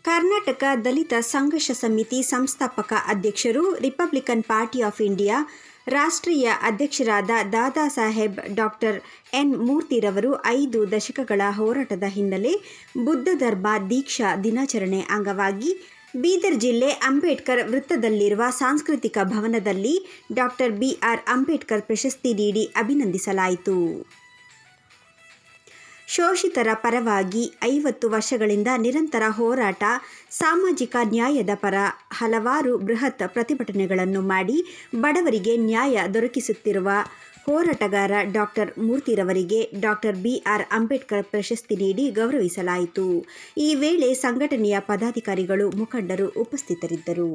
ಕರ್ನಾಟಕ ದಲಿತ ಸಂಘರ್ಷ ಸಮಿತಿ ಸಂಸ್ಥಾಪಕ ಅಧ್ಯಕ್ಷರು, ರಿಪಬ್ಲಿಕನ್ ಪಾರ್ಟಿ ಆಫ್ ಇಂಡಿಯಾ ರಾಷ್ಟ್ರೀಯ ಅಧ್ಯಕ್ಷರಾದ ದಾದಾ ಸಾಹೇಬ್ ಡಾಕ್ಟರ್ ಎನ್ ಮೂರ್ತಿರವರು 5 ದಶಕಗಳ ಹೋರಾಟದ ಹಿನ್ನೆಲೆ ಬುದ್ಧ ಧರ್ಮ ದೀಕ್ಷಾ ದಿನಾಚರಣೆ ಅಂಗವಾಗಿ ಬೀದರ್ ಜಿಲ್ಲೆ ಅಂಬೇಡ್ಕರ್ ವೃತ್ತದಲ್ಲಿರುವ ಸಾಂಸ್ಕೃತಿಕ ಭವನದಲ್ಲಿ ಡಾಕ್ಟರ್ BR ಅಂಬೇಡ್ಕರ್ ಪ್ರಶಸ್ತಿ ನೀಡಿ ಅಭಿನಂದಿಸಲಾಯಿತು. ಶೋಷಿತರ ಪರವಾಗಿ 50 ವರ್ಷಗಳಿಂದ ನಿರಂತರ ಹೋರಾಟ, ಸಾಮಾಜಿಕ ನ್ಯಾಯದ ಪರ ಹಲವಾರು ಬೃಹತ್ ಪ್ರತಿಭಟನೆಗಳನ್ನು ಮಾಡಿ ಬಡವರಿಗೆ ನ್ಯಾಯ ದೊರಕಿಸುತ್ತಿರುವ ಹೋರಾಟಗಾರ ಡಾಕ್ಟರ್ ಮೂರ್ತಿರವರಿಗೆ ಡಾಕ್ಟರ್ BR ಅಂಬೇಡ್ಕರ್ ಪ್ರಶಸ್ತಿ ನೀಡಿ ಗೌರವಿಸಲಾಯಿತು. ಈ ವೇಳೆ ಸಂಘಟನೆಯ ಪದಾಧಿಕಾರಿಗಳು, ಮುಖಂಡರು ಉಪಸ್ಥಿತರಿದ್ದರು.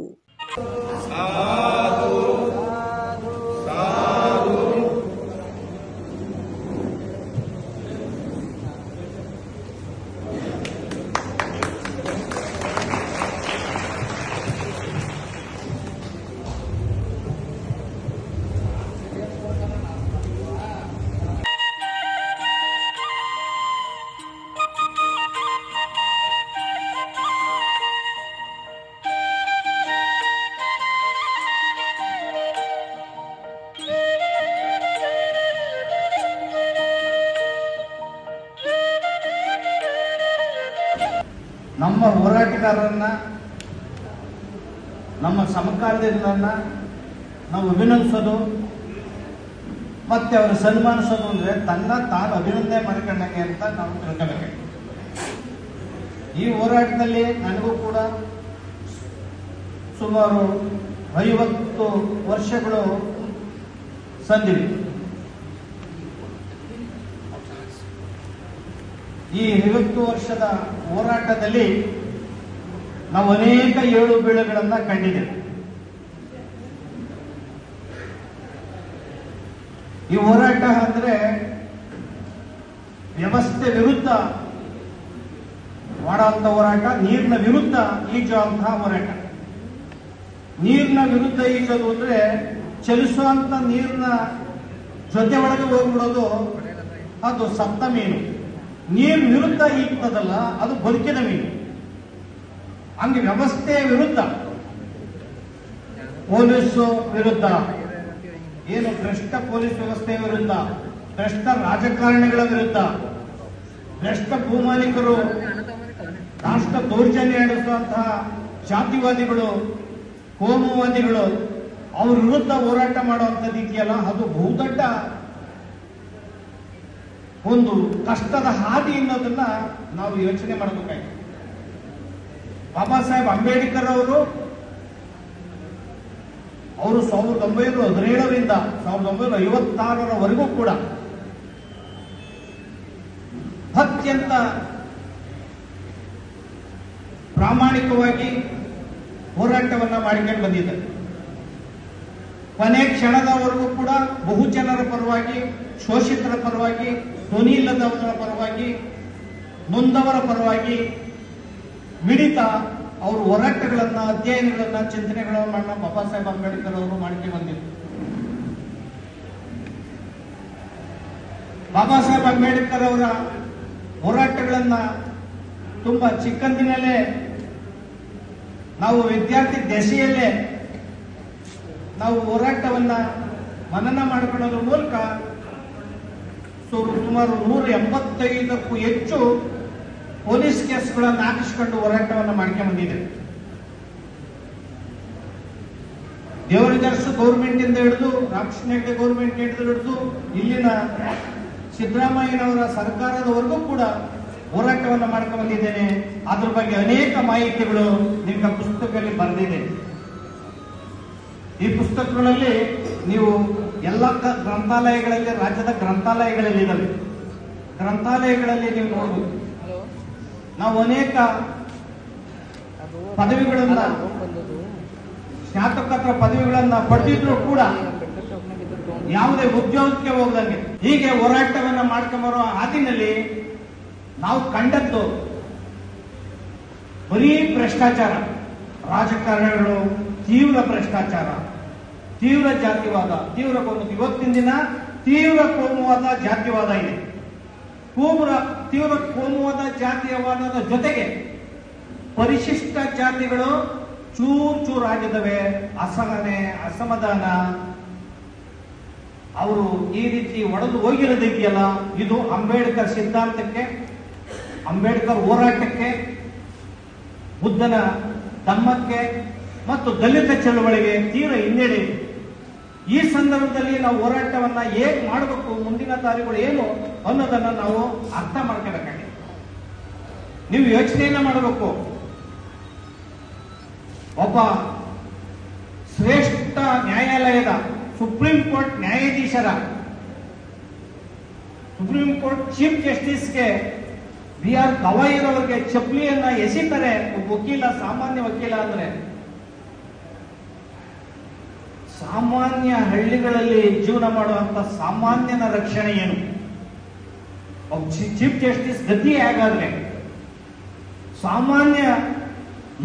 ನಮ್ಮ ಹೋರಾಟಗಾರರನ್ನ, ನಮ್ಮ ಸಮಕಾಲೀನರನ್ನ ನಾವು ಅಭಿನಂದಿಸೋದು ಮತ್ತೆ ಅವರು ಸನ್ಮಾನಿಸೋದು ಅಂದರೆ ತಾನು ಅಭಿನಂದನೆ ಮಾಡಿಕೊಂಡಂಗೆ ಅಂತ ನಾವು ತಿಳ್ಕೋಬೇಕು. ಈ ಹೋರಾಟದಲ್ಲಿ ನನಗೂ ಕೂಡ ಸುಮಾರು 50 ವರ್ಷಗಳು ಸಂದಿವೆ. ಈ 50 ವರ್ಷದ ಹೋರಾಟದಲ್ಲಿ ನಾವು ಅನೇಕ ಏಳು ಬೀಳುಗಳನ್ನು ಕಂಡಿದ್ದೇವೆ. ಈ ಹೋರಾಟ ಅಂದ್ರೆ ವ್ಯವಸ್ಥೆ ವಿರುದ್ಧ ಮಾಡುವಂತ ಹೋರಾಟ, ನೀರಿನ ವಿರುದ್ಧ ಈಜುವಂತಹ ಹೋರಾಟ. ನೀರಿನ ವಿರುದ್ಧ ಈಜೋದು ಅಂದ್ರೆ ಚಲಿಸುವಂತ ನೀರಿನ ಜೊತೆ ಒಳಗೆ ಹೋಗ್ಬಿಡೋದು, ಅದು ಸತ್ತ ಮೀನು. ನೀರು ವಿರುದ್ಧ ಈಗ್ತದಲ್ಲ, ಅದು ಬದುಕಿದ ಮೀನು. ಹಂಗೆ ವ್ಯವಸ್ಥೆಯ ವಿರುದ್ಧ, ಪೊಲೀಸು ವಿರುದ್ಧ, ಏನು ಭ್ರಷ್ಟ ಪೊಲೀಸ್ ವ್ಯವಸ್ಥೆಯ ವಿರುದ್ಧ, ಭ್ರಷ್ಟ ರಾಜಕಾರಣಿಗಳ ವಿರುದ್ಧ, ಭ್ರಷ್ಟ ಭೂಮಾಲೀಕರು, ರಾಷ್ಟ್ರ ದೌರ್ಜನ್ಯ ನಡೆಸುವಂತಹ ಜಾತಿವಾದಿಗಳು, ಕೋಮುವಾದಿಗಳು, ಅವ್ರ ವಿರುದ್ಧ ಹೋರಾಟ ಮಾಡುವಂಥದ್ದು ಇದೆಯಲ್ಲ, ಅದು ಬಹುದೊಡ್ಡ ಒಂದು ಕಷ್ಟದ ಹಾದಿ ಅನ್ನೋದನ್ನ ನಾವು ಯೋಚನೆ ಮಾಡಬೇಕಾಗಿದೆ. ಬಾಬಾ ಸಾಹೇಬ್ ಅಂಬೇಡ್ಕರ್ ಅವರು 1917ರಿಂದ 1956ರವರೆಗೂ ಕೂಡ ಅತ್ಯಂತ ಪ್ರಾಮಾಣಿಕವಾಗಿ ಹೋರಾಟವನ್ನ ಮಾಡಿಕೊಂಡು ಬಂದಿದ್ದಾರೆ. ಕೊನೆ ಕ್ಷಣದವರೆಗೂ ಕೂಡ ಬಹುಜನರ ಪರವಾಗಿ, ಶೋಷಿತರ ಪರವಾಗಿ, ಧ್ವನಿ ಇಲ್ಲದವರ ಪರವಾಗಿ, ನೊಂದವರ ಪರವಾಗಿ ಮಿಡಿತ ಅವರು ಹೋರಾಟಗಳನ್ನ, ಅಧ್ಯಯನಗಳನ್ನ, ಚಿಂತನೆಗಳನ್ನ ಬಾಬಾ ಸಾಹೇಬ್ ಅಂಬೇಡ್ಕರ್ ಅವರು ಮಾಡ್ಕೊಂಡು ಬಂದಿದ್ರು. ಬಾಬಾ ಸಾಹೇಬ್ ಅಂಬೇಡ್ಕರ್ ಅವರ ಹೋರಾಟಗಳನ್ನ ತುಂಬಾ ಚಿಕ್ಕಂದಿನಲ್ಲೇ, ನಾವು ವಿದ್ಯಾರ್ಥಿ ದಶೆಯಲ್ಲೇ ನಾವು ಹೋರಾಟವನ್ನ ಮನನ ಮಾಡಿಕೊಳ್ಳೋದ್ರ ಮೂಲಕ ಸುಮಾರು 185ಕ್ಕೂ ಹೆಚ್ಚು ಪೊಲೀಸ್ ಕೇಸ್ಗಳನ್ನು ಹಾಕಿಸಿಕೊಂಡು ಹೋರಾಟವನ್ನು ಮಾಡ್ಕೊಂಡು ಬಂದಿದೆ. ದೇವರಜರ್ಸ್ ಗೌರ್ಮೆಂಟ್ ಇಂದ ಹಿಡಿದು, ರಾಮಕೃಷ್ಣ ಹೆಗಡೆ ಗೌರ್ಮೆಂಟ್ ಹಿಡಿದು ಇಲ್ಲಿನ ಸಿದ್ದರಾಮಯ್ಯನವರ ಸರ್ಕಾರದವರೆಗೂ ಕೂಡ ಹೋರಾಟವನ್ನು ಮಾಡ್ಕೊಂಡು ಬಂದಿದ್ದೇನೆ. ಅದ್ರ ಬಗ್ಗೆ ಅನೇಕ ಮಾಹಿತಿಗಳು ನಿಮ್ಮ ಪುಸ್ತಕದಲ್ಲಿ ಬರೆದಿದೆ. ಈ ಪುಸ್ತಕಗಳಲ್ಲಿ ನೀವು ಎಲ್ಲ ಗ್ರಂಥಾಲಯಗಳಲ್ಲಿ, ರಾಜ್ಯದ ಗ್ರಂಥಾಲಯಗಳಲ್ಲಿ ಇದ್ದಾವೆ. ಗ್ರಂಥಾಲಯಗಳಲ್ಲಿ ನೀವು ನೋಡಬಹುದು. ನಾವು ಅನೇಕ ಪದವಿಗಳನ್ನ, ಸ್ನಾತಕೋತ್ತರ ಪದವಿಗಳನ್ನ ಪಡೆದಿದ್ರು ಕೂಡ ಯಾವುದೇ ಉದ್ಯೋಗಕ್ಕೆ ಹೋಗದಂಗೆ ಹೀಗೆ ಹೋರಾಟವನ್ನ ಮಾಡ್ಕೊಂಬರೋ ಹಾದಿನಲ್ಲಿ ನಾವು ಕಂಡದ್ದು ಬರೀ ಭ್ರಷ್ಟಾಚಾರ, ರಾಜಕಾರಣಿಗಳು ತೀವ್ರ ಭ್ರಷ್ಟಾಚಾರ, ತೀವ್ರ ಜಾತಿವಾದ, ತೀವ್ರ ಕೋಮುವಾದ. ಇವತ್ತಿನ ದಿನ ತೀವ್ರ ಕೋಮುವಾದ, ಜಾತಿವಾದ ಇದೆ. ತೀವ್ರ ಕೋಮುವಾದ, ಜಾತಿವಾದದ ಜೊತೆಗೆ ಪರಿಶಿಷ್ಟ ಜಾತಿಗಳು ಚೂರಾಗಿದ್ದಾವೆ. ಅಸಹನೆ, ಅಸಮಾಧಾನ, ಅವರು ಈ ರೀತಿ ಒಡೆದು ಹೋಗಿರೋದಿದೆಯಲ್ಲ, ಇದು ಅಂಬೇಡ್ಕರ್ ಸಿದ್ಧಾಂತಕ್ಕೆ, ಅಂಬೇಡ್ಕರ್ ಹೋರಾಟಕ್ಕೆ, ಬುದ್ಧನ ಧಮ್ಮಕ್ಕೆ ಮತ್ತು ದಲಿತ ಚಳವಳಿಗೆ ತೀವ್ರ ಹಿನ್ನಡೆ ಇದೆ. ಈ ಸಂದರ್ಭದಲ್ಲಿ ನಾವು ಹೋರಾಟವನ್ನ ಹೇಗೆ ಮಾಡಬೇಕು, ಮುಂದಿನ ದಾರಿಗಳು ಏನು ಅನ್ನೋದನ್ನ ನಾವು ಅರ್ಥ ಮಾಡ್ಕೋಬೇಕಾಗಿದೆ. ನೀವು ಯೋಚನೆಯನ್ನ ಮಾಡಬೇಕು. ಒಬ್ಬ ಶ್ರೇಷ್ಠ ನ್ಯಾಯಾಲಯದ ಸುಪ್ರೀಂ ಕೋರ್ಟ್ ನ್ಯಾಯಾಧೀಶರ, ಸುಪ್ರೀಂ ಕೋರ್ಟ್ ಚೀಫ್ ಜಸ್ಟಿಸ್ಗೆ ಬಿ ಆರ್ ಗವಾಯಿರ್ ಅವರಿಗೆ ಚಪ್ಪಲಿಯನ್ನ ಎಸಿತಾರೆ ಒಬ್ಬ ವಕೀಲ, ಸಾಮಾನ್ಯ ವಕೀಲ. ಅಂದ್ರೆ ಸಾಮಾನ್ಯ ಹಳ್ಳಿಗಳಲ್ಲಿ ಜೀವನ ಮಾಡುವಂತ ಸಾಮಾನ್ಯನ ರಕ್ಷಣೆ ಏನು? ಒಬ್ಬ ಚೀಫ್ ಜಸ್ಟಿಸ್ ಗತಿ ಹೇಗಾದ್ರೆ ಸಾಮಾನ್ಯ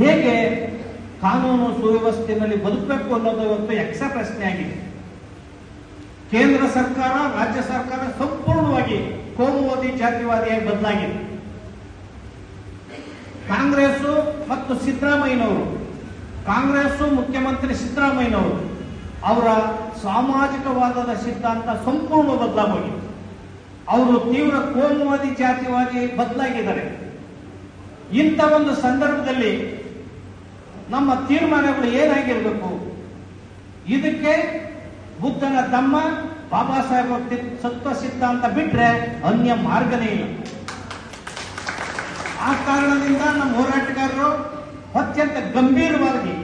ಹೇಗೆ ಕಾನೂನು ಸುವ್ಯವಸ್ಥೆಯಲ್ಲಿ ಬದುಕಬೇಕು ಅನ್ನೋದು ಇವತ್ತು ಯಕ್ಷ ಪ್ರಶ್ನೆ ಆಗಿದೆ. ಕೇಂದ್ರ ಸರ್ಕಾರ, ರಾಜ್ಯ ಸರ್ಕಾರ ಸಂಪೂರ್ಣವಾಗಿ ಕೋಮುವಾದಿ, ಜಾತಿವಾದಿಯಾಗಿ ಬದಲಾಗಿದೆ. ಕಾಂಗ್ರೆಸ್ ಮತ್ತು ಸಿದ್ದರಾಮಯ್ಯನವರು, ಕಾಂಗ್ರೆಸ್ ಮುಖ್ಯಮಂತ್ರಿ ಸಿದ್ದರಾಮಯ್ಯನವರು ಅವರ ಸಾಮಾಜಿಕವಾದದ ಸಿದ್ಧಾಂತ ಸಂಪೂರ್ಣ ಬದಲಾಗೋಗಿದೆ. ಅವರು ತೀವ್ರ ಕೋಮುವಾದಿ, ಜಾತಿವಾದಿ ಬದಲಾಗಿದ್ದಾರೆ. ಇಂಥ ಒಂದು ಸಂದರ್ಭದಲ್ಲಿ ನಮ್ಮ ತೀರ್ಮಾನಗಳು ಏನಾಗಿರ್ಬೇಕು? ಇದಕ್ಕೆ ಬುದ್ಧನ ಧಮ್ಮ, ಬಾಬಾ ಸಾಹೇಬ್ ಸತ್ವ ಸಿದ್ಧಾಂತ ಬಿಟ್ರೆ ಅನ್ಯ ಮಾರ್ಗನೇ ಇಲ್ಲ. ಆ ಕಾರಣದಿಂದ ನಮ್ಮ ಹೋರಾಟಗಾರರು ಅತ್ಯಂತ ಗಂಭೀರವಾಗಿ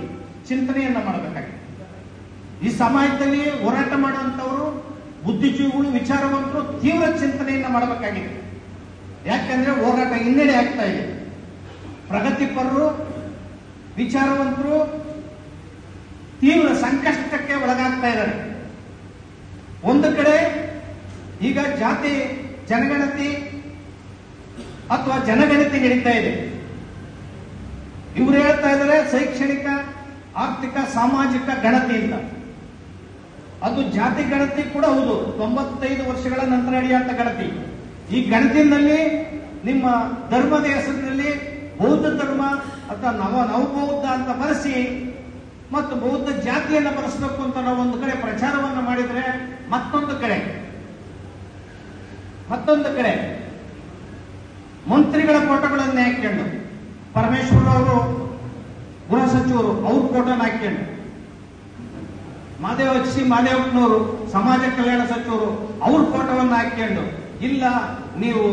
ಚಿಂತನೆಯನ್ನ ಮಾಡಬೇಕಾಗಿದೆ. ಈ ಸಮಾಜದಲ್ಲಿ ಹೋರಾಟ ಮಾಡುವಂತವರು ಬುದ್ಧಿಜೀವಿಗಳು, ವಿಚಾರವಂತರು ತೀವ್ರ ಚಿಂತನೆಯನ್ನ ಮಾಡಬೇಕಾಗಿದೆ. ಯಾಕಂದ್ರೆ ಹೋರಾಟ ಹಿನ್ನಡೆ ಆಗ್ತಾ ಇದೆ. ಪ್ರಗತಿಪರರು, ವಿಚಾರವಂತರು ತೀವ್ರ ಸಂಕಷ್ಟಕ್ಕೆ ಒಳಗಾಗ್ತಾ ಇದ್ದಾರೆ. ಒಂದು ಕಡೆ ಈಗ ಜಾತಿ ಜನಗಣತಿ ಅಥವಾ ಜನಗಣತಿ ನಡೀತಾ ಇದೆ. ಇವರು ಹೇಳ್ತಾ ಇದ್ದಾರೆ ಶೈಕ್ಷಣಿಕ, ಆರ್ಥಿಕ, ಸಾಮಾಜಿಕ ಗಣತಿಯಿಂದ. ಅದು ಜಾತಿ ಗಣತಿ ಕೂಡ ಹೌದು, 95 ವರ್ಷಗಳ ನಂತರ ನಡೆಯುವಂತ ಗಣತಿ. ಈ ಗಣತಿನಲ್ಲಿ ನಿಮ್ಮ ಧರ್ಮದ ಹೆಸರಿನಲ್ಲಿ ಬೌದ್ಧ ಧರ್ಮ ಅಥವಾ ನವಬೌದ್ಧ ಅಂತ ಬರೆಸಿ ಮತ್ತು ಬೌದ್ಧ ಜಾತಿಯನ್ನ ಬರೆಸಬೇಕು ಅಂತ ನಾವು ಒಂದು ಕಡೆ ಪ್ರಚಾರವನ್ನು ಮಾಡಿದ್ರೆ, ಮತ್ತೊಂದು ಕಡೆ ಮಂತ್ರಿಗಳ ಫೋಟೋಗಳನ್ನ ಹಾಕೊಂಡು, ಪರಮೇಶ್ವರ್ ಅವರು ಗೃಹ ಸಚಿವರು ಅವ್ರ ಫೋಟೋನ ಹಾಕೊಂಡು, ಮಾದೇವಪ್ಪನವರು ಸಮಾಜ ಕಲ್ಯಾಣ ಸಚಿವರು ಅವ್ರ ಫೋಟೋವನ್ನ ಹಾಕೊಂಡು, ಇಲ್ಲ ನೀವು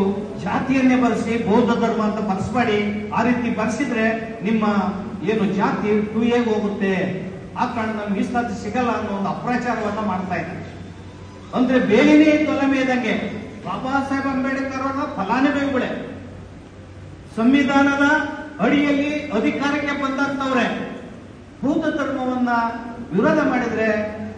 ಜಾತಿಯನ್ನೇ ಬರೆಸಿ ಬೌದ್ಧ ಧರ್ಮ ಅಂತ ಬರೆಸಬೇಡಿ, ಆ ರೀತಿ ಬರೆಸಿದ್ರೆ ನಿಮ್ಮ ಏನು ಜಾತಿ 2A ಹೋಗುತ್ತೆ, ಆ ಕಾರಣ ನಮ್ಗೆ ಮೀಸಲಾತಿ ಸಿಗಲ್ಲ ಅನ್ನೋ ಒಂದು ಅಪ್ರಚಾರವನ್ನ ಮಾಡ್ತಾ ಇದ್ದಾರೆ. ಅಂದ್ರೆ ಬೇಲಿನೇ ತೊಲಮೆ ಇದ್ದಂಗೆ ಬಾಬಾ ಸಾಹೇಬ್ ಅಂಬೇಡ್ಕರ್ ಅವರ ಫಲಾನುಭವಿಗಳೇ, ಸಂವಿಧಾನದ ಅಡಿಯಲ್ಲಿ ಅಧಿಕಾರಕ್ಕೆ ಬಂದಂತವ್ರೆ ಬೌದ್ಧ ಧರ್ಮವನ್ನ ವಿರೋಧ ಮಾಡಿದ್ರೆ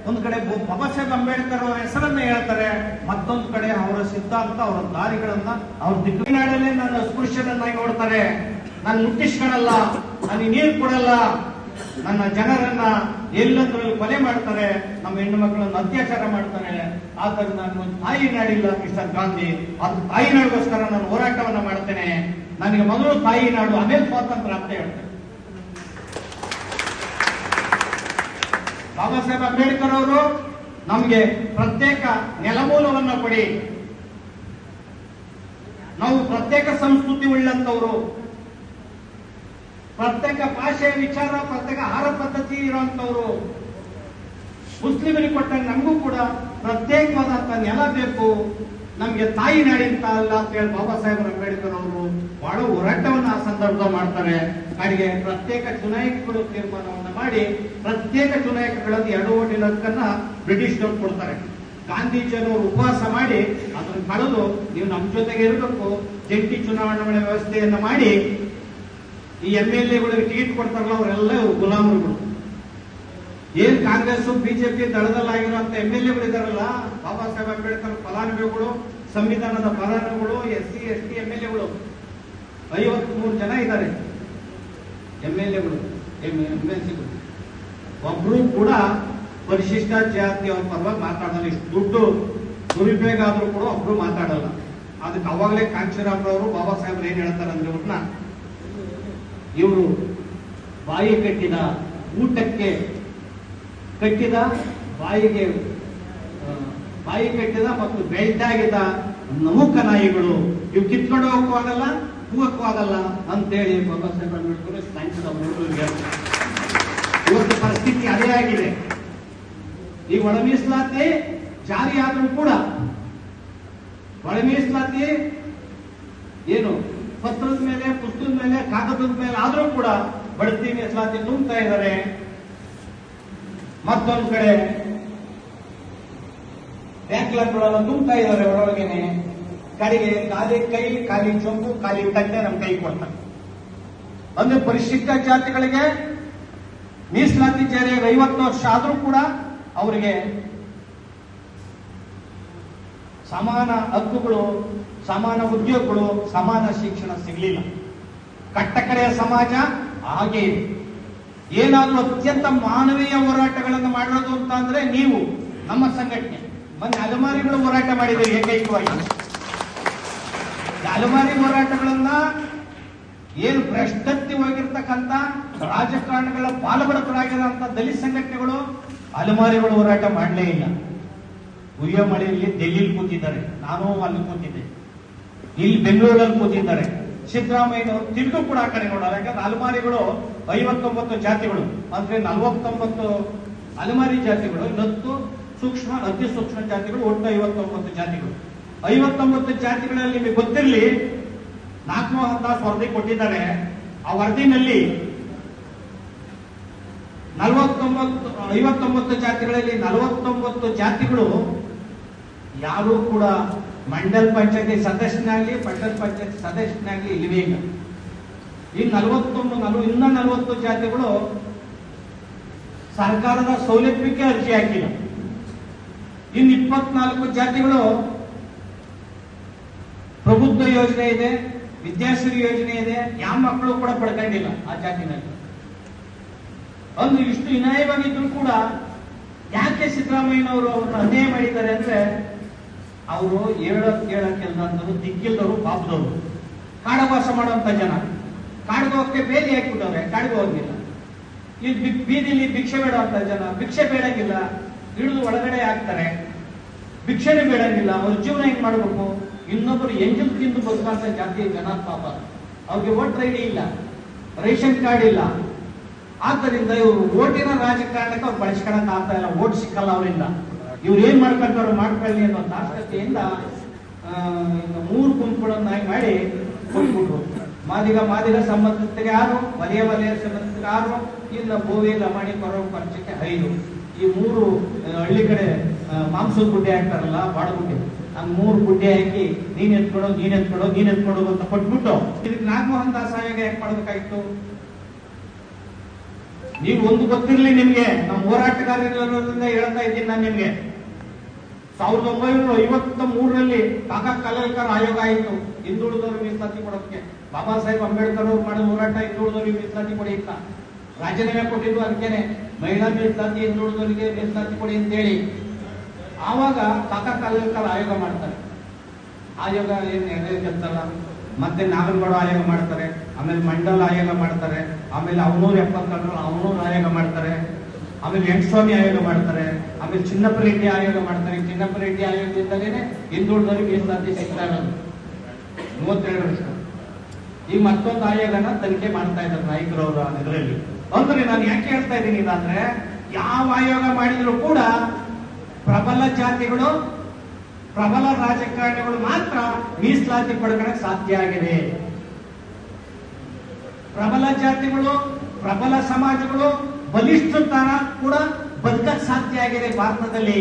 ಒಂದು ಕಡೆ ಬಾಬಾ ಸಾಹೇಬ್ ಅಂಬೇಡ್ಕರ್ ಅವರ ಹೆಸರನ್ನ ಹೇಳ್ತಾರೆ, ಮತ್ತೊಂದು ಕಡೆ ಅವರ ಸಿದ್ಧಾಂತ, ಅವರ ದಾರಿಗಳನ್ನ, ಅವ್ರ ದಿಕ್ಕುನಾಡಲ್ಲೇ ನನ್ನ ಅಸ್ಪೃಶ್ಯರನ್ನಾಗಿ ನೋಡ್ತಾರೆ. ನಾನು ಮುಟ್ಟಿಸ್ಕೊಳಲ್ಲ, ನಾನು ನೀರು ಕೊಡಲ್ಲ, ನನ್ನ ಜನರನ್ನ ಎಲ್ಲಂದ್ರಲ್ಲಿ ಕೊಲೆ ಮಾಡ್ತಾರೆ, ನಮ್ಮ ಹೆಣ್ಣು ಮಕ್ಕಳನ್ನು ಅತ್ಯಾಚಾರ ಮಾಡ್ತಾರೆ. ಆದ್ರೆ ನಾನು ತಾಯಿ ನಾಡಿಲ್ಲ ಮಿಸ್ಟರ್ ಗಾಂಧಿ, ಅದು ತಾಯಿ ನಾಡಿಗೋಸ್ಕರ ನಾನು ಹೋರಾಟವನ್ನ ಮಾಡ್ತೇನೆ. ನನಗೆ ಮೊದಲು ತಾಯಿ ನಾಡು, ಆಮೇಲೆ ಸ್ವಾತಂತ್ರ್ಯ ಅಂತ ಹೇಳ್ತೇನೆ. ಬಾಬಾ ಸಾಹೇಬ್ ಅಂಬೇಡ್ಕರ್ ಅವರು ನಮಗೆ ಪ್ರತ್ಯೇಕ ನೆಲಮೂಲವನ್ನು ಕೊಡಿ, ನಾವು ಪ್ರತ್ಯೇಕ ಸಂಸ್ಕೃತಿ ಉಳ್ಳಂತವರು, ಪ್ರತ್ಯೇಕ ಭಾಷೆ, ವಿಚಾರ, ಪ್ರತ್ಯೇಕ ಆಹಾರ ಪದ್ಧತಿ ಇರುವಂತವರು, ಮುಸ್ಲಿಮರಿಗೆ ಕೊಟ್ಟಂಗೆ ನಮಗೂ ಕೂಡ ಪ್ರತ್ಯೇಕವಾದಂತ ನೆಲ ಬೇಕು, ನಮ್ಗೆ ತಾಯಿ ನಾಡಿಂತ ಅಲ್ಲ ಅಂತ ಹೇಳಿ ಬಾಬಾ ಸಾಹೇಬ್ ಅಂಬೇಡ್ಕರ್ ಅವರು ಬಹಳ ಹೋರಾಟವನ್ನ ಆ ಸಂದರ್ಭದಲ್ಲಿ ಮಾಡ್ತಾರೆ. ಕಡೆಗೆ ಪ್ರತ್ಯೇಕ ಚುನಾಯಿಕಗಳು ತೀರ್ಮಾನವನ್ನ ಮಾಡಿ ಪ್ರತ್ಯೇಕ ಚುನಾಯಿಕಗಳಲ್ಲಿ 2 ಓಟಿನ ಹಕ್ಕನ್ನ ಬ್ರಿಟಿಷ್ನವ್ರು ಕೊಡ್ತಾರೆ. ಗಾಂಧೀಜಿಯವರು ಉಪವಾಸ ಮಾಡಿ ಅದನ್ನು ಕಳೆದು ನೀವು ನಮ್ಮ ಜೊತೆಗೆ ಇರಬೇಕು, ಜಂಟಿ ಚುನಾವಣಾ ವ್ಯವಸ್ಥೆಯನ್ನ ಮಾಡಿ ಈ MLAಗಳಿಗೆ ಟಿಕೆಟ್ ಕೊಡ್ತಾರಲ್ಲ ಅವರೆಲ್ಲ ಗುಲಾಮರುಗಳು. ಏನ್ ಕಾಂಗ್ರೆಸ್ ಬಿಜೆಪಿ ದಳದಲ್ಲಾಗಿರುವಂತ MLAಗಳು ಇದಾರಲ್ಲ, ಬಾಬಾ ಸಾಹೇಬ್ ಅಂಬೇಡ್ಕರ್ ಫಲಾನುಭವಿಗಳು, ಸಂವಿಧಾನದ ಫಲಾನುಭವಿಗಳು, SC ST MLAಗಳು 53 ಜನ ಇದ್ದಾರೆ. MLAಗಳು MLCಗಳು ಒಬ್ರು ಕೂಡ ಪರಿಶಿಷ್ಟ ಜಾತಿಯವರ ಪರವಾಗಿ ಮಾತಾಡಲ್ಲ. ಇಷ್ಟು ದುಡ್ಡು ದುರುಪಯೋಗ ಆದ್ರೂ ಕೂಡ ಒಬ್ರು ಮಾತಾಡಲ್ಲ. ಅದಕ್ಕೆ ಅವಾಗಲೇ ಕಾಂಚೀರಾಮ್ರವರು ಬಾಬಾ ಸಾಹೇಬ್ರು ಏನ್ ಹೇಳ್ತಾರೆ ಅಂದ್ರೆ, ಇವರು ಬಾಯಿ ಕಟ್ಟಿದ, ಊಟಕ್ಕೆ ಕಟ್ಟಿದ, ಬಾಯಿ ಕಟ್ಟಿದ ಮತ್ತು ಬೆಲ್ಟಾಗಿದ್ದ ನಮೂಕ ನಾಯಿಗಳು. ಇವು ಕಿತ್ಕೊಂಡು ಹೋಗಕ್ಕೂ ಆಗಲ್ಲ, ಕೂಗಕ್ಕೂ ಆಗಲ್ಲ ಅಂತೇಳಿ ಬಾಬಾ ಸಾಹೇಬ್ ಅಂಬೇಡ್ಕರ್ ಸಾಯಂಕಾಲ ಮೂರೂರಿಗೆ ಇವತ್ತು ಪರಿಸ್ಥಿತಿ ಅದೇ ಆಗಿದೆ. ಈ ಒಳ ಮೀಸಲಾತಿ ಜಾರಿ ಆದ್ರೂ ಕೂಡ, ಒಳ ಮೀಸಲಾತಿ ಏನು ಪತ್ರದ ಮೇಲೆ, ಪುಸ್ತಕದ ಮೇಲೆ, ಕಾಗದದ ಮೇಲೆ ಆದ್ರೂ ಕೂಡ ಬಡ್ತಿ ಮೀಸಲಾತಿ ತುಂಬುತ್ತಾ ಇದ್ದಾರೆ. ಮತ್ತೊಂದು ಕಡೆ ಬ್ಯಾಂಕ್ಗಳನ್ನು ತುಂಬುತ್ತಾ ಇದ್ದಾರೆ ಒಳಗೇನೆ. ಕಡೆಗೆ ಖಾಲಿ ಕೈ, ಖಾಲಿ ಚೊಂಬು, ಖಾಲಿ ತಟ್ಟೆ ನಮ್ಮ ಕೈ ಕೊಡ್ತಾರೆ. ಅಂದ್ರೆ ಪರಿಶಿಷ್ಟ ಜಾತಿಗಳಿಗೆ ಮೀಸಲಾತಿ ಜಾರಿಯಾಗಿ 50 ವರ್ಷ ಆದ್ರೂ ಕೂಡ ಅವರಿಗೆ ಸಮಾನ ಹಕ್ಕುಗಳು, ಸಮಾನ ಉದ್ಯೋಗಗಳು, ಸಮಾನ ಶಿಕ್ಷಣ ಸಿಗಲಿಲ್ಲ. ಕಟ್ಟಕಡೆಯ ಸಮಾಜ ಹಾಗೆ ಇದೆ. ಏನಾದ್ರೂ ಅತ್ಯಂತ ಮಾನವೀಯ ಹೋರಾಟಗಳನ್ನು ಮಾಡೋದು ಅಂತ ಅಂದ್ರೆ ನೀವು ನಮ್ಮ ಸಂಘಟನೆ ಮೊನ್ನೆ ಅಲೆಮಾರಿಗಳು ಹೋರಾಟ ಮಾಡಿದ್ದೀರಿ ಏಕೈಕವಾಗಿ. ಅಲೆಮಾರಿ ಹೋರಾಟಗಳನ್ನ ಏನು ಭ್ರಷ್ಟತ್ತಿ ಹೋಗಿರ್ತಕ್ಕಂಥ ರಾಜಕಾರಣಗಳ ಪಾಲುಬಡಕರಾಗಿರುವಂತ ದಲಿತ ಸಂಘಟನೆಗಳು ಅಲೆಮಾರಿಗಳು ಹೋರಾಟ ಮಾಡಲೇ ಇಲ್ಲ. ಉಯ್ಯ ಮಳೆಯಲ್ಲಿ ಡೆಲ್ಲಿಲಿ ಕೂತಿದ್ದಾರೆ, ನಾನು ಅಲ್ಲಿ ಕೂತಿದ್ದೆ, ಇಲ್ಲಿ ಬೆಂಗಳೂರಲ್ಲಿ ಕೂತಿದ್ದಾರೆ. ಸಿದ್ದರಾಮಯ್ಯನವರು ತಿರುಗು ಕೂಡ ಆ ಕಡೆ ನೋಡಲ್ಲ. ಯಾಕಂದ್ರೆ ಅಲೆಮಾರಿಗಳು 59 ಜಾತಿಗಳು, ಅಂದ್ರೆ 49 ಅಲೆಮಾರಿ ಜಾತಿಗಳು, 10 ಸೂಕ್ಷ್ಮ, ಅತಿ ಸೂಕ್ಷ್ಮ ಜಾತಿಗಳು, ಒಟ್ಟು 59 ಜಾತಿಗಳು. 59 ಜಾತಿಗಳಲ್ಲಿ ನಿಮಗೆ ಗೊತ್ತಿರಲಿ, ನಾಗಮೋಹನ್ ದಾಸ್ ವರದಿ ಕೊಟ್ಟಿದ್ದಾರೆ. ಆ ವರದಿನಲ್ಲಿ 59 ಜಾತಿಗಳಲ್ಲಿ 49 ಜಾತಿಗಳು ಯಾರು ಕೂಡ ಮಂಡಲ್ ಪಂಚಾಯತಿ ಸದಸ್ಯನಾಗ್ಲಿ, ಪಟ್ಟಣ ಪಂಚಾಯತಿ ಸದಸ್ಯನಾಗ್ಲಿ ಇಲ್ಲವೇ ಇಲ್ಲ. ಇನ್ನು 40 ಜಾತಿಗಳು ಸರ್ಕಾರದ ಸೌಲಭ್ಯಕ್ಕೆ ಅರ್ಜಿ ಹಾಕಿಲ್ಲ. ಇನ್ನು 24 ಜಾತಿಗಳು ಪ್ರಬುದ್ಧ ಯೋಜನೆ ಇದೆ, ವಿದ್ಯಾಶ್ರೀ ಯೋಜನೆ ಇದೆ, ಯಾವ ಮಕ್ಕಳು ಕೂಡ ಪಡ್ಕೊಂಡಿಲ್ಲ ಆ ಜಾತಿನಲ್ಲಿ. ಒಂದು ಇಷ್ಟು ವಿನಯವಾಗಿದ್ರು ಕೂಡ ಯಾಕೆ ಸಿದ್ದರಾಮಯ್ಯನವರು ಅವ್ರನ್ನ ಅನ್ಯಾಯ ಮಾಡಿದ್ದಾರೆ ಅಂದ್ರೆ, ಅವರು ಕೇಳಕ್ಕೆಲ್ಲಂತರು ದಿಕ್ಕಿಲ್ದವರು, ಪಾಪದವರು, ಕಾಡವಾಸ ಮಾಡುವಂತ ಜನ. ಕಾಡಿಗೆ ಹೋಗಕ್ಕೆ ಬೇಲಿ ಹಾಕ್ಬಿಟ್ಟವ್ರೆ, ಕಾಡಿಗೆ ಹೋಗಿಲ್ಲ. ಇಲ್ಲಿ ಬೀದಿಲಿ ಭಿಕ್ಷೆ ಬೇಡುವಂತ ಜನ ಭಿಕ್ಷೆ ಬೇಡಂಗಿಲ್ಲ, ಹಿಡಿದು ಒಳಗಡೆ ಹಾಕ್ತಾರೆ. ಭಿಕ್ಷೆನೇ ಬೇಡಂಗಿಲ್ಲ. ಅವ್ರ ಜೀವನ ಹೆಂಗ್ ಮಾಡ್ಬೇಕು? ಇನ್ನೊಬ್ಬರು ಎಂಜಲ್ ತಿಂದು ಬದುಕಂತ ಜಾತಿ ಜನ ಪಾಪ. ಅವ್ರಿಗೆ ವೋಟರ್ ಐಡಿ ಇಲ್ಲ, ರೇಷನ್ ಕಾರ್ಡ್ ಇಲ್ಲ. ಆದ್ದರಿಂದ ಇವರು ಓಟಿನ ರಾಜಕಾರಣಕ್ಕೆ ಅವ್ರು ಬಳಸ್ಕೊಳಕ್ ಆಗ್ತಾ ಇಲ್ಲ, ಓಟ್ ಸಿಕ್ಕಲ್ಲ ಅವರಿಂದ. ಇವ್ರು ಏನ್ ಮಾಡ್ಕೊಂಡವ್ರು ಮಾಡ್ಕೊಳ್ಳಿ ಅನ್ನೋ ತಾತ್ಕತೆಯಿಂದ 3 ಗುಂಪುಗಳನ್ನಾಗಿ ಮಾಡಿ ಕೊಟ್ಬಿಟ್ರು. ಮಾದಿಗ ಸಂಬಂಧಿಸಿಗೆ 6, ವಲಯ ಸಂಬಂಧಿಸಿಗೆ 6, ಇಲ್ಲ ಬೋವಿ ಲಮಾಣಿ ಕೊರವ ಖರ್ಚಕ್ಕೆ 5. ಈ 3 ಹಳ್ಳಿ ಕಡೆ ಮಾಂಸದ ಗುಡ್ಡೆ ಹಾಕ್ತಾರಲ್ಲ, ಬಾಡಗುಡ್ಡೆ, ಹಂಗ್ 3 ಗುಡ್ಡೆ ಹಾಕಿ ನೀನ್ ಎತ್ಕೊಡೋ ಅಂತ ಕೊಟ್ಬಿಟ್ಟು ಇದಕ್ಕೆ ನಾಗಮೋಹನ್ ದಾಸ್ ಆಯೋಗ ಯಾಕೆ ಮಾಡ್ಬೇಕಾಗಿತ್ತು? ನೀವು ಒಂದು ಗೊತ್ತಿರ್ಲಿ ನಿಮ್ಗೆ, ನಮ್ಮ ಹೋರಾಟಗಾರರಿಂದ ಹೇಳ್ತಾ ಇದ್ದೀನಿ ನಾನು ನಿಮ್ಗೆ. 1953ರಲ್ಲಿ ಕಾಕಾ ಕಲೇಲ್ಕರ್ ಆಯೋಗ ಆಯಿತು ಹಿಂದುಳಿದವರು ಮೀಸಲಾತಿ ಕೊಡೋದಕ್ಕೆ. ಬಾಬಾ ಸಾಹೇಬ್ ಅಂಬೇಡ್ಕರ್ ಅವರು ಮಾಡಿದ ಹೋರಾಟ ಹಿಂದುಳಿದವರಿಗೆ ಮೀಸಲಾತಿ ಕೊಡಿ ಅಂತ ರಾಜೀನಾಮೆ ಕೊಟ್ಟಿದ್ದು. ಅದಕ್ಕೇನೆ ಮಹಿಳಾ ಮೀಸಲಾತಿ, ಹಿಂದುಳಿದವರಿಗೆ ಮೀಸಲಾತಿ ಕೊಡಿ ಅಂತ ಹೇಳಿ ಆವಾಗ ಕಾಕಾ ಕಲೇಲ್ಕರ್ ಆಯೋಗ ಮಾಡ್ತಾರೆ. ಆಯೋಗ ಏನ್ ಕೆಲಸಲ್ಲ. ಮತ್ತೆ ನಾಗನಗೌಡ ಆಯೋಗ ಮಾಡ್ತಾರೆ, ಆಮೇಲೆ ಮಂಡಲ್ ಆಯೋಗ ಮಾಡ್ತಾರೆ, ಆಮೇಲೆ 972 ಆಯೋಗ ಮಾಡ್ತಾರೆ, ಆಮೇಲೆ ವೆಂಕಟಸ್ವಾಮಿ ಆಯೋಗ ಮಾಡ್ತಾರೆ, ಆಮೇಲೆ ಚಿನ್ನಪ್ಪ ರೆಡ್ಡಿ ಆಯೋಗ ಮಾಡ್ತಾರೆ. ಚಿನ್ನಪ್ಪ ರೆಡ್ಡಿ ಆಯೋಗದಿಂದಲೇ ಹಿಂದುಳಿದವರಿಗೆ ಮೀಸಲಾತಿ ಸಿಗ್ತಾ ಇರೋದು 37 ವರ್ಷ. ಈಗ ಮತ್ತೊಂದು ಆಯೋಗನ ತನಿಖೆ ಮಾಡ್ತಾ ಇದ್ದಾರೆ ನಾಯಕರವರ ಇದರಲ್ಲಿ. ಅಂದ್ರೆ ನಾನು ಯಾಕೆ ಹೇಳ್ತಾ ಇದ್ದೀನಿ ಇದಂದ್ರೆ, ಯಾವ ಆಯೋಗ ಮಾಡಿದ್ರು ಕೂಡ ಪ್ರಬಲ ಜಾತಿಗಳು, ಪ್ರಬಲ ರಾಜಕಾರಣಿಗಳು ಮಾತ್ರ ಮೀಸಲಾತಿ ಪಡ್ಕೊಳ್ಳಕ್ಕೆ ಸಾಧ್ಯ ಆಗಿದೆ. ಪ್ರಬಲ ಜಾತಿಗಳು, ಪ್ರಬಲ ಸಮಾಜಗಳು ಬಲಿಷ್ಠತನ ಕೂಡ ಬದುಕಕ್ಕೆ ಸಾಧ್ಯ ಆಗಿದೆ ಭಾರತದಲ್ಲಿ.